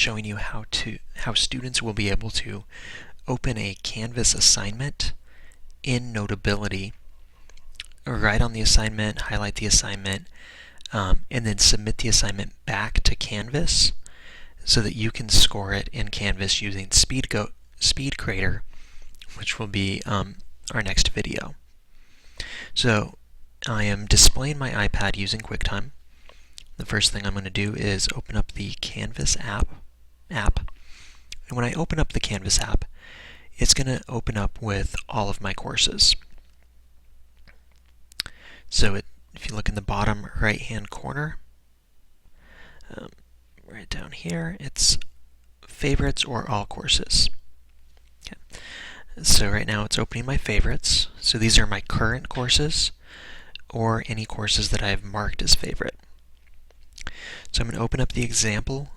showing you how students will be able to open a Canvas assignment in Notability, write on the assignment, highlight the assignment, and then submit the assignment back to Canvas so that you can score it in Canvas using Speed Creator, which will be our next video. So I am displaying my iPad using QuickTime. The first thing I'm going to do is open up the Canvas app. And when I open up the Canvas app, it's going to open up with all of my courses. So if you look in the bottom right-hand corner, right down here, it's favorites or all courses. Okay. So right now it's opening my favorites. So these are my current courses or any courses that I have marked as favorite. So I'm going to open up the example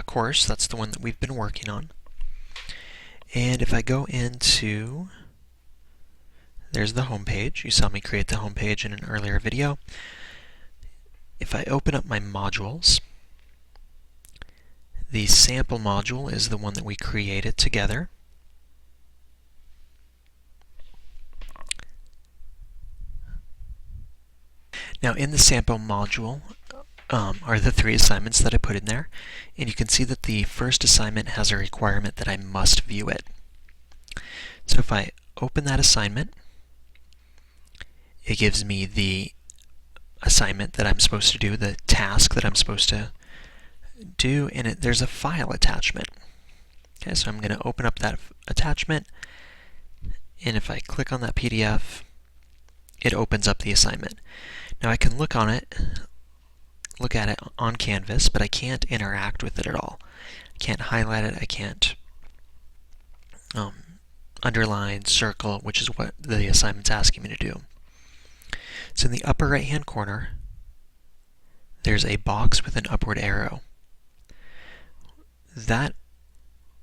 course. That's the one that we've been working on. And if I go into, there's the home page. You saw me create the home page in an earlier video. If I open up my modules, the sample module is the one that we created together. Now in the sample module are the 3 assignments that I put in there, and you can see that the first assignment has a requirement that I must view it. So if I open that assignment, it gives me the assignment that I'm supposed to do, the task that I'm supposed to do, and there's a file attachment. Okay, so I'm going to open up that attachment, and if I click on that PDF, it opens up the assignment. Now I can look at it on Canvas, but I can't interact with it at all. I can't highlight it, I can't underline, circle, which is what the assignment's asking me to do. So in the upper right-hand corner, there's a box with an upward arrow.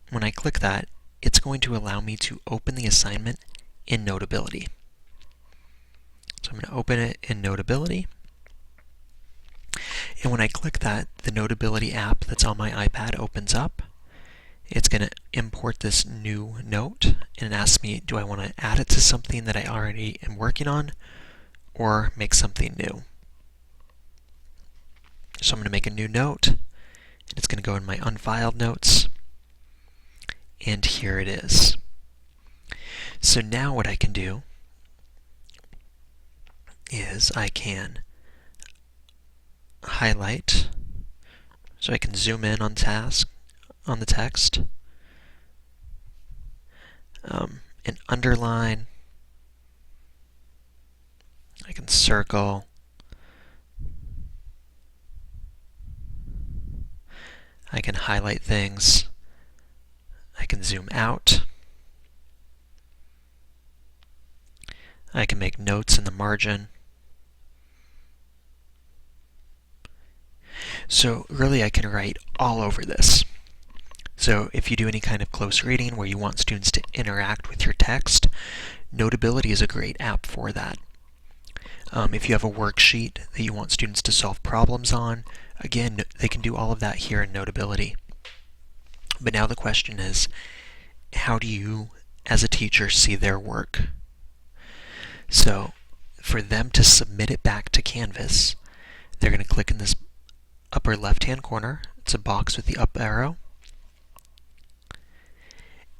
When I click that, it's going to allow me to open the assignment in Notability. So I'm going to open it in Notability. And when I click that, the Notability app that's on my iPad opens up. It's going to import this new note, and it asks me, do I want to add it to something that I already am working on, or make something new? So I'm going to make a new note, and it's going to go in my unfiled notes, and here it is. So now what I can do is I can highlight, so I can zoom in on the text, and underline. I can circle. I can highlight things. I can zoom out. I can make notes in the margin. So really I can write all over this. So if you do any kind of close reading where you want students to interact with your text, Notability is a great app for that. If you have a worksheet that you want students to solve problems on, again, they can do all of that here in Notability. But now the question is, how do you, as a teacher, see their work? So for them to submit it back to Canvas, they're going to click in this upper left-hand corner. It's a box with the up arrow.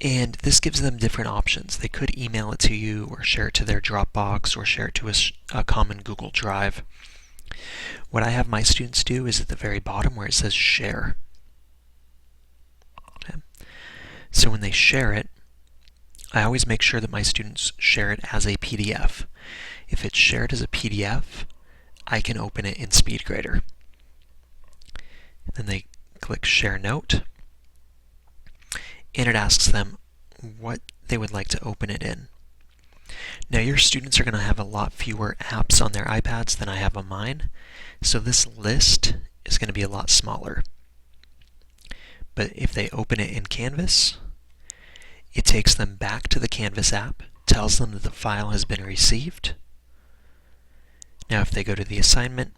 And this gives them different options. They could email it to you, or share it to their Dropbox, or share it to a common Google Drive. What I have my students do is at the very bottom where it says share. Okay. So when they share it, I always make sure that my students share it as a PDF. If it's shared as a PDF, I can open it in Speed Creator. Then they click Share Note, and it asks them what they would like to open it in. Now your students are going to have a lot fewer apps on their iPads than I have on mine, so this list is going to be a lot smaller. But if they open it in Canvas, it takes them back to the Canvas app, tells them that the file has been received. Now if they go to the assignment,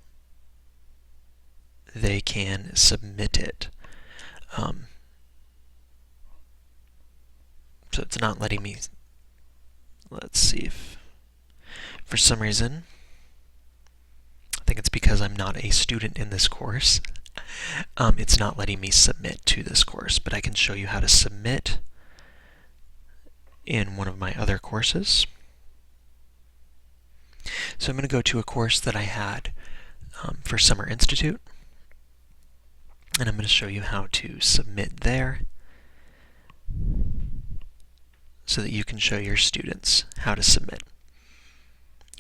they can submit it. So it's not letting me. Let's see if, for some reason, I think it's because I'm not a student in this course, it's not letting me submit to this course, but I can show you how to submit in one of my other courses. So I'm going to go to a course that I had for Summer Institute, and I'm going to show you how to submit there so that you can show your students how to submit.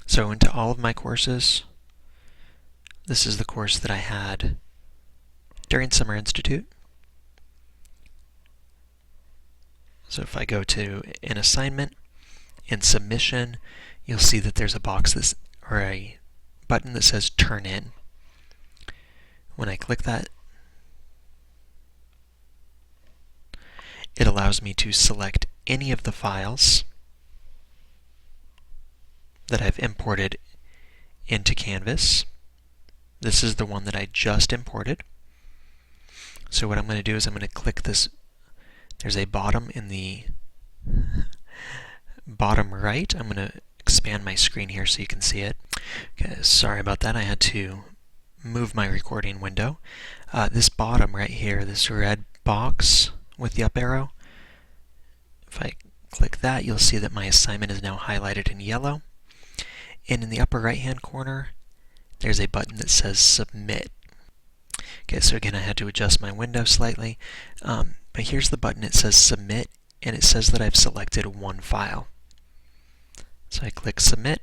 So into all of my courses, this is the course that I had during Summer Institute. So if I go to an assignment, in submission, you'll see that there's a box or a button that says Turn In. When I click that, it allows me to select any of the files that I've imported into Canvas. This is the one that I just imported. So what I'm going to do is I'm going to click this. There's a bottom in the bottom right. I'm going to expand my screen here so you can see it. Okay, sorry about that. I had to move my recording window. This bottom right here, this red box with the up arrow, if I click that, you'll see that my assignment is now highlighted in yellow. And in the upper right-hand corner, there's a button that says Submit. Okay, so again, I had to adjust my window slightly. But here's the button. It says Submit, and it says that I've selected one file. So I click Submit,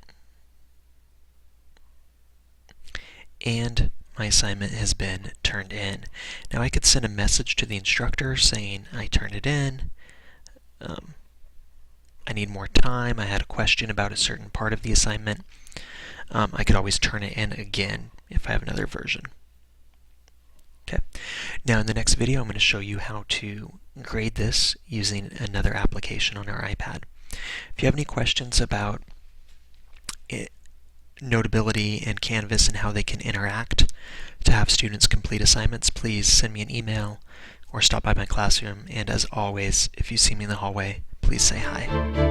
and my assignment has been turned in. Now I could send a message to the instructor saying I turned it in, I need more time, I had a question about a certain part of the assignment. I could always turn it in again if I have another version. Okay. Now in the next video I'm going to show you how to grade this using another application on our iPad. If you have any questions about Notability and Canvas and how they can interact to have students complete assignments, please send me an email or stop by my classroom. And as always, if you see me in the hallway, please say hi.